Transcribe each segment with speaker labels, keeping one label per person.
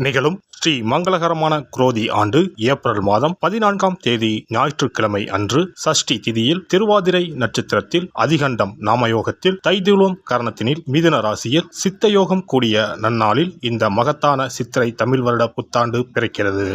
Speaker 1: நிகழும் ஸ்ரீ மங்களகரமான குரோதி ஆண்டு ஏப்ரல் மாதம் 14ஆம் தேதி ஞாயிற்றுக்கிழமை அன்று சஷ்டி திதியில் திருவாதிரை நட்சத்திரத்தில் அதிகண்டம் நாமயோகத்தில் தைதுளம் கரணத்தினில் மிதுன ராசியில் சித்தயோகம் கூடிய நன்னாளில் இந்த மகத்தான சித்திரை தமிழ் வருட புத்தாண்டு பிறக்கிறது.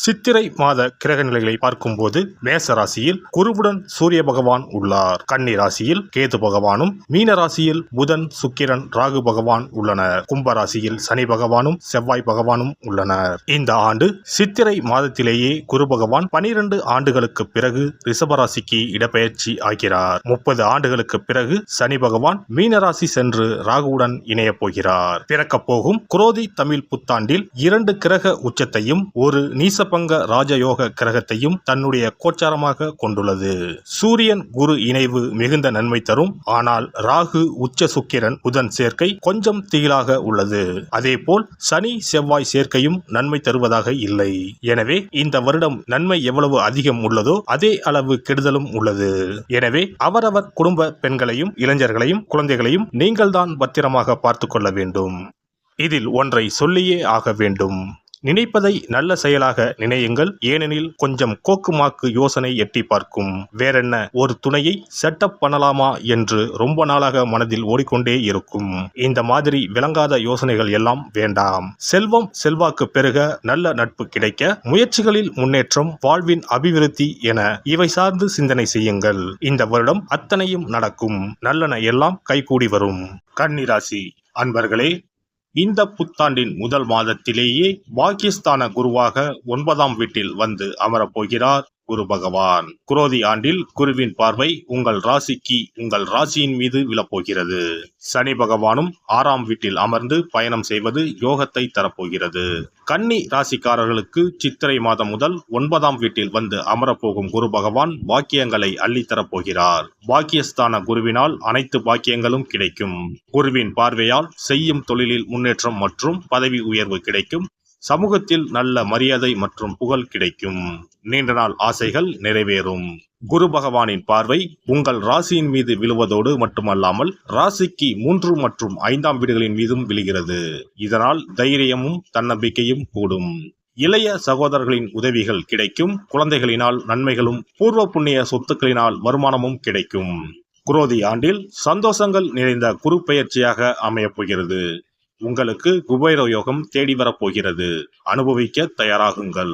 Speaker 1: சித்திரை மாத கிரக நிலைகளை பார்க்கும்போது மேச ராசியில் குருவுடன் சூரிய பகவான் உள்ளார். கன்னி ராசியில் கேது பகவானும், மீன ராசியில் புதன், சுக்கிரன், ராகு பகவான் உள்ளனர். கும்பராசியில் சனி பகவானும் செவ்வாய் பகவானும் உள்ளனர். இந்த ஆண்டு சித்திரை மாதத்திலேயே குரு பகவான் 12 ஆண்டுகளுக்கு பிறகு ரிஷபராசிக்கு இடப்பெயர்ச்சி ஆகிறார். 30 ஆண்டுகளுக்கு பிறகு சனி பகவான் மீனராசி சென்று ராகுவுடன் இணைய போகிறார். பிறக்கப் போகும் குரோதி தமிழ் புத்தாண்டில் 2 கிரக உச்சத்தையும் ஒரு நீசபங்க ராஜயோக கிரகத்தையும் தன்னுடைய கோச்சாரமாக கொண்டுள்ளது. சூரியன் குரு இணைவு மிகுந்த நன்மை தரும். ஆனால் ராகு, உச்ச சுக்கிரன், புதன் சேர்க்கை கொஞ்சம் திகிலாக உள்ளது. அதேபோல் சனி செவ்வாய் சேர்க்கையும் நன்மை தருவதாக இல்லை. எனவே இந்த வருடம் நன்மை எவ்வளவு அதிகம் உள்ளதோ அதே அளவு கெடுதலும் உள்ளது. எனவே அவரவர் குடும்ப பெண்களையும், இளைஞர்களையும், குழந்தைகளையும் நீங்கள்தான் பத்திரமாக பார்த்துக் கொள்ள வேண்டும். இதில் ஒன்றை சொல்லியே ஆக வேண்டும். நினைப்பதை நல்ல செயலாக நினையுங்கள். ஏனெனில் கொஞ்சம் கோக்குமாக்கு யோசனை எட்டி பார்க்கும். வேறென்ன, ஒரு துணையை செட்டப் பண்ணலாமா என்று ரொம்ப நாளாக மனதில் ஓடிக்கொண்டே இருக்கும். இந்த மாதிரி விளங்காத யோசனைகள் எல்லாம் வேண்டாம். செல்வம் செல்வாக்கு பெருக, நல்ல நட்பு கிடைக்க, முயற்சிகளில் முன்னேற்றம், வாழ்வின் அபிவிருத்தி என இவை சார்ந்து சிந்தனை செய்யுங்கள். இந்த வருடம் அத்தனையும் நடக்கும். நல்லன எல்லாம் கைகூடி வரும். கன்னி ராசி அன்பர்களே, இந்த புத்தாண்டின் முதல் மாதத்திலேயே பாக்கியஸ்தான குருவாக 9ஆம் வீட்டில் வந்து அமரப்போகிறார் குரு பகவான். குரோதி ஆண்டில் குருவின் பார்வை உங்கள் ராசிக்கு, உங்கள் ராசியின் மீது விழப்போகிறது. சனி பகவானும் 6ஆம் வீட்டில் அமர்ந்து பயணம் செய்வது யோகத்தை தரப்போகிறது. கன்னி ராசிக்காரர்களுக்கு சித்திரை மாதம் முதல் 9ஆம் வீட்டில் வந்து அமரப்போகும் குரு பகவான் பாக்கியங்களை அள்ளித்தரப்போகிறார். பாக்கியஸ்தான குருவினால் அனைத்து பாக்கியங்களும் கிடைக்கும். குருவின் பார்வையால் செய்யும் தொழிலில் முன்னேற்றம் மற்றும் பதவி உயர்வு கிடைக்கும். சமூகத்தில் நல்ல மரியாதை மற்றும் புகழ் கிடைக்கும். நீண்ட நாள் ஆசைகள் நிறைவேறும். குரு பகவானின் பார்வை உங்கள் ராசியின் மீது விழுவதோடு மட்டுமல்லாமல் ராசிக்கு 3 மற்றும் 5ஆம் வீடுகளின் மீதும் விழுகிறது. இதனால் தைரியமும் தன்னம்பிக்கையும் கூடும். இளைய சகோதரர்களின் உதவிகள் கிடைக்கும். குழந்தைகளினால் நன்மைகளும் பூர்வ புண்ணிய சொத்துக்களினால் வருமானமும் கிடைக்கும். குரோதி ஆண்டில் சந்தோஷங்கள் நிறைந்த குரு பெயர்ச்சியாக அமையப்போகிறது. உங்களுக்கு குபேர யோகம் தேடி வரப்போகிறது. அனுபவிக்க தயாராகுங்கள்.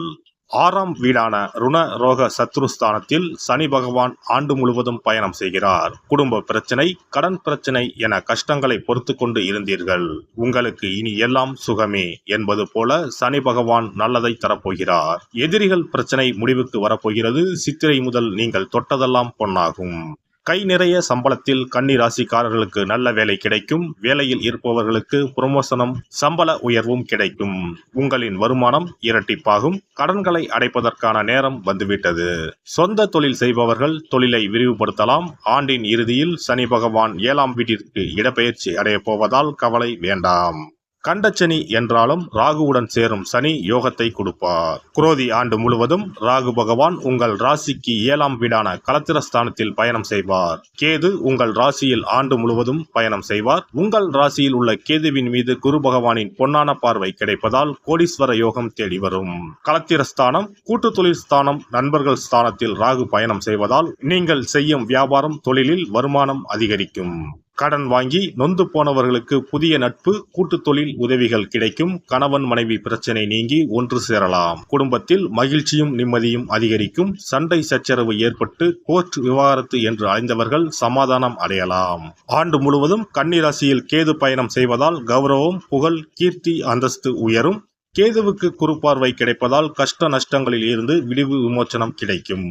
Speaker 1: 6ஆம் வீடான ருண ரோக சத்ருஸ்தானத்தில் சனி பகவான் ஆண்டு முழுவதும் பயணம் செய்கிறார். குடும்ப பிரச்சனை, கடன் பிரச்சனை என கஷ்டங்களை பொறுத்து கொண்டு இருந்தீர்கள். உங்களுக்கு இனி எல்லாம் சுகமே என்பது போல சனி பகவான் நல்லதை தரப்போகிறார். எதிரிகள் பிரச்சனை முடிவுக்கு வரப்போகிறது. சித்திரை முதல் நீங்கள் தொட்டதெல்லாம் பொன்னாகும். கை நிறைய சம்பளத்தில் கன்னி ராசிக்காரர்களுக்கு நல்ல வேலை கிடைக்கும். வேலையில் இருப்பவர்களுக்கு புரமோஷனும் சம்பள உயர்வும் கிடைக்கும். உங்களின் வருமானம் இரட்டிப்பாகும். கடன்களை அடைப்பதற்கான நேரம் வந்துவிட்டது. சொந்த தொழில் செய்பவர்கள் தொழிலை விரிவுபடுத்தலாம். ஆண்டின் இறுதியில் சனி பகவான் 7ஆம் வீட்டிற்கு இடப்பெயர்ச்சி அடைய போவதால் கவலை வேண்டாம். கண்டச்சனி என்றாலும் ராகுவுடன் சேரும் சனி யோகத்தை கொடுப்பார். குரோதி ஆண்டு முழுவதும் ராகு பகவான் உங்கள் ராசிக்கு 7ஆம் வீடான களத்திரஸ்தானத்தில் பயணம் செய்வார். கேது உங்கள் ராசியில் ஆண்டு முழுவதும் பயணம் செய்வார். உங்கள் ராசியில் உள்ள கேதுவின் மீது குரு பகவானின் பொன்னான பார்வை கிடைப்பதால் கோடீஸ்வர யோகம் தேடி வரும். களத்திரஸ்தானம், கூட்டு தொழில் ஸ்தானம், நண்பர்கள் ஸ்தானத்தில் ராகு பயணம் செய்வதால் நீங்கள் செய்யும் வியாபாரம், தொழிலில் வருமானம் அதிகரிக்கும். கடன் வாங்கி நொந்து போனவர்களுக்கு புதிய நட்பு, கூட்டு தொழில் உதவிகள் கிடைக்கும். கணவன் மனைவி பிரச்சனை நீங்கி ஒன்று சேரலாம். குடும்பத்தில் மகிழ்ச்சியும் நிம்மதியும் அதிகரிக்கும். சண்டை சச்சரவு ஏற்பட்டு கோர்ட் விவாகரத்து என்று அலைந்தவர்கள் சமாதானம் அடையலாம். ஆண்டு முழுவதும் கன்னி ராசியில் கேது பயணம் செய்வதால் கௌரவம், புகழ், கீர்த்தி, அந்தஸ்து உயரும். கேதுவுக்கு குரு பார்வை கிடைப்பதால் கஷ்ட நஷ்டங்களில் இருந்து விடிவு விமோச்சனம் கிடைக்கும்.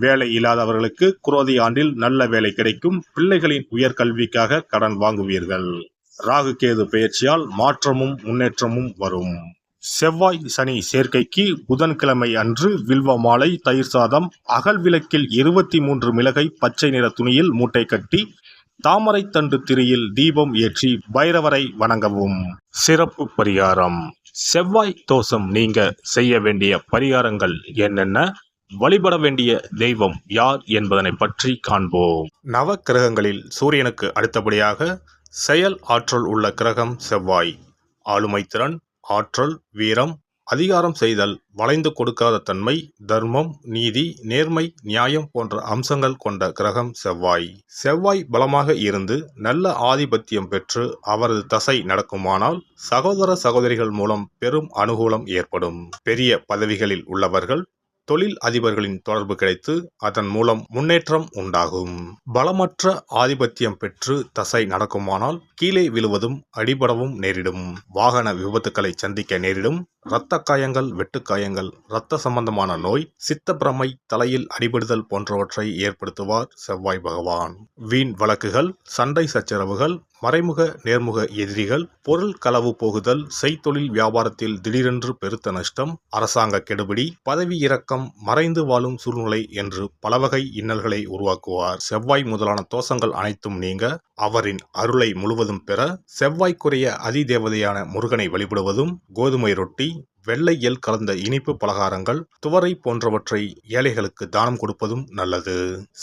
Speaker 1: வேலை இல்லாதவர்களுக்கு குரோதி ஆண்டில் நல்ல வேலை கிடைக்கும். பிள்ளைகளின் உயர்கல்விக்காக கடன் வாங்குவீர்கள். ராகு கேது பெயர்ச்சியால் மாற்றமும் முன்னேற்றமும் வரும். செவ்வாய் சனி சேர்க்கைக்கு புதன்கிழமை அன்று வில்வ மாலை, தயிர் சாதம், அகல் விளக்கில் 23 மிளகை பச்சை நிற துணியில் மூட்டை கட்டி தாமரை தண்டு திரியில் தீபம் ஏற்றி பைரவரை வணங்கவும். சிறப்பு பரிகாரம். செவ்வாய் தோஷம் நீங்க செய்ய வேண்டிய பரிகாரங்கள் என்னென்ன, வழிபட வேண்டிய தெய்வம் யார் என்பதனை பற்றி காண்போம். நவ கிரகங்களில் சூரியனுக்கு அடுத்தபடியாக செயல் ஆற்றல் உள்ள கிரகம் செவ்வாய். ஆளுமை திறன், ஆற்றல், வீரம், அதிகாரம் செய்தல், வளைந்து கொடுக்காத தன்மை, தர்மம், நீதி, நேர்மை, நியாயம் போன்ற அம்சங்கள் கொண்ட கிரகம் செவ்வாய். செவ்வாய் பலமாக இருந்து நல்ல ஆதிபத்தியம் பெற்று அவரது தசை நடக்குமானால் சகோதர சகோதரிகள் மூலம் பெரும் அனுகூலம் ஏற்படும். பெரிய பதவிகளில் உள்ளவர்கள் தொழில் அதிபர்களின் தொடர்பு கிடைத்து அதன் மூலம் முன்னேற்றம் உண்டாகும். பலமற்ற ஆதிபத்தியம் பெற்று தசை நடக்குமானால் கீழே விழுவதும் அடிபடவும் நேரிடும். வாகன விபத்துக்களை சந்திக்க நேரிடும். இரத்த காயங்கள், வெட்டுக்காயங்கள், இரத்த சம்பந்தமான நோய், சித்தப்பிரமை, தலையில் அடிபடுதல் போன்றவற்றை ஏற்படுத்துவார் செவ்வாய் பகவான். வீண் வழக்குகள், சண்டை சச்சரவுகள், மறைமுக நேர்முக எதிரிகள், பொருள் களவு போகுதல், செய்தொழில் வியாபாரத்தில் திடீரென்று பெருத்த நஷ்டம், அரசாங்க கெடுபிடி, பதவி இறக்கம், மறைந்து வாழும் சூழ்நிலை என்று பலவகை இன்னல்களை உருவாக்குவார். செவ்வாய் முதலான தோஷங்கள் அனைத்தும் நீங்க அவரின் அருளை முழுவதும் பெற செவ்வாய்க்குரிய அதிதேவதையான முருகனை வழிபடுவதும், கோதுமை ரொட்டி, வெள்ளை எள் கலந்த இனிப்பு பலகாரங்கள், துவரை போன்றவற்றை ஏழைகளுக்கு தானம் கொடுப்பதும் நல்லது.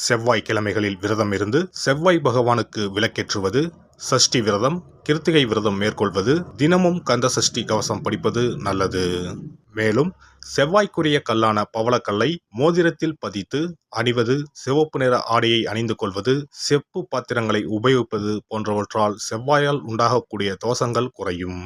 Speaker 1: செவ்வாய் கிழமைகளில் விரதம் இருந்து செவ்வாய் பகவானுக்கு விளக்கேற்றுவது, சஷ்டி விரதம், கிருத்திகை விரதம் மேற்கொள்வது, தினமும் கந்த சஷ்டி கவசம் படிப்பது நல்லது. மேலும் செவ்வாய்க்குரிய கல்லான பவளக்கல்லை மோதிரத்தில் பதித்து அணிவது, சிவப்பு நிற ஆடையை அணிந்து கொள்வது, செப்பு பாத்திரங்களை உபயோகிப்பது போன்றவற்றால் செவ்வாயால் உண்டாகக்கூடிய தோஷங்கள் குறையும்.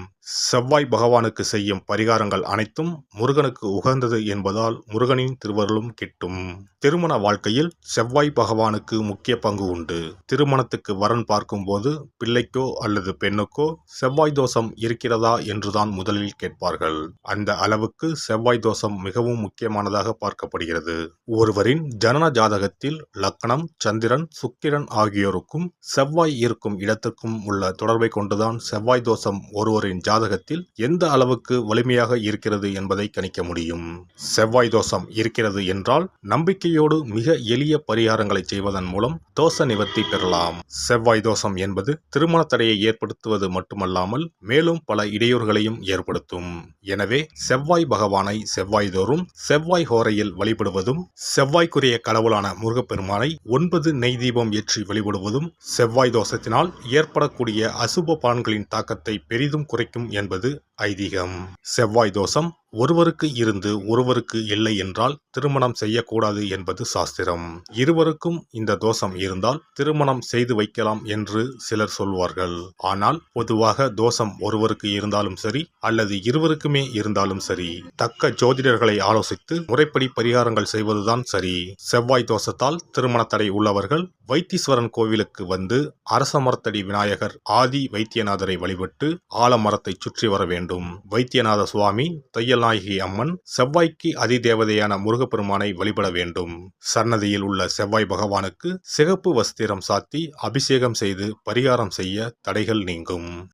Speaker 1: செவ்வாய் பகவானுக்கு செய்யும் பரிகாரங்கள் அனைத்தும் முருகனுக்கு உகந்தது என்பதால் முருகனின் திருவருளும் கிட்டும். திருமண வாழ்க்கையில் செவ்வாய் பகவானுக்கு முக்கிய பங்கு உண்டு. திருமணத்துக்கு வரன் பார்க்கும்போது பிள்ளைக்கோ அல்லது பெண்ணுக்கோ செவ்வாய் தோஷம் இருக்கிறதா என்றுதான் முதலில் கேட்பார்கள். அந்த அளவுக்கு செவ்வாய் தோஷம் மிகவும் முக்கியமானதாக பார்க்கப்படுகிறது. ஒருவரின் ஜனன ஜாதகத்தில் லக்னம், சந்திரன், சுக்கிரன் ஆகியோருக்கும் செவ்வாய் இருக்கும் இடத்துக்கும் உள்ள தொடர்பை கொண்டுதான் செவ்வாய் தோஷம் ஒருவரின் ஜாதகத்தில் எந்த அளவுக்கு வலிமையாக இருக்கிறது என்பதை கணிக்க முடியும். செவ்வாய் தோஷம் இருக்கிறது என்றால் நம்பிக்கையோடு மிக எளிய பரிகாரங்களை செய்வதன் மூலம் தோஷ நிவர்த்தி பெறலாம். செவ்வாய் தோஷம் என்பது திருமண தடையை ஏற்படுத்துவது மட்டுமல்லாமல் மேலும் பல இடையூறுகளையும் ஏற்படுத்தும். எனவே செவ்வாய் பகவானை செவ்வாய் தோறும் செவ்வாய் ஹோரையில் வழிபடுவதும், செவ்வாய்க்குரிய கடவுளான முருகப்பெருமானை 9 நெய் தீபம் ஏற்றி வழிபடுவதும் செவ்வாய் தோஷத்தினால் ஏற்படக்கூடிய அசுப பலன்களின் தாக்கத்தை பெரிதும் குறைக்கும் என்பது ஐதீகம். செவ்வாய் தோஷம் ஒருவருக்கு இருந்து ஒருவருக்கு இல்லை என்றால் திருமணம் செய்யக்கூடாது என்பது சாஸ்திரம். இருவருக்கும் இந்த தோஷம் இருந்தால் திருமணம் செய்து வைக்கலாம் என்று சிலர் சொல்வார்கள். ஆனால் பொதுவாக தோஷம் ஒருவருக்கு இருந்தாலும் சரி அல்லது இருவருக்குமே இருந்தாலும் சரி, தக்க ஜோதிடர்களை ஆலோசித்து முறைப்படி பரிகாரங்கள் செய்வதுதான் சரி. செவ்வாய் தோஷத்தால் திருமண தடை உள்ளவர்கள் வைத்தீஸ்வரன் கோவிலுக்கு வந்து அரசமரத்தடி விநாயகர், ஆதி வைத்தியநாதரை வழிபட்டு ஆலமரத்தை சுற்றி வர வேண்டும். வைத்தியநாத சுவாமி, தையல்நாயகி அம்மன், செவ்வாய்க்கு அதிதேவதையான முருகப்பெருமானை வழிபட வேண்டும். சன்னதியில் உள்ள செவ்வாய் பகவானுக்கு சிகப்பு வஸ்திரம் சாத்தி அபிஷேகம் செய்து பரிகாரம் செய்ய தடைகள் நீங்கும்.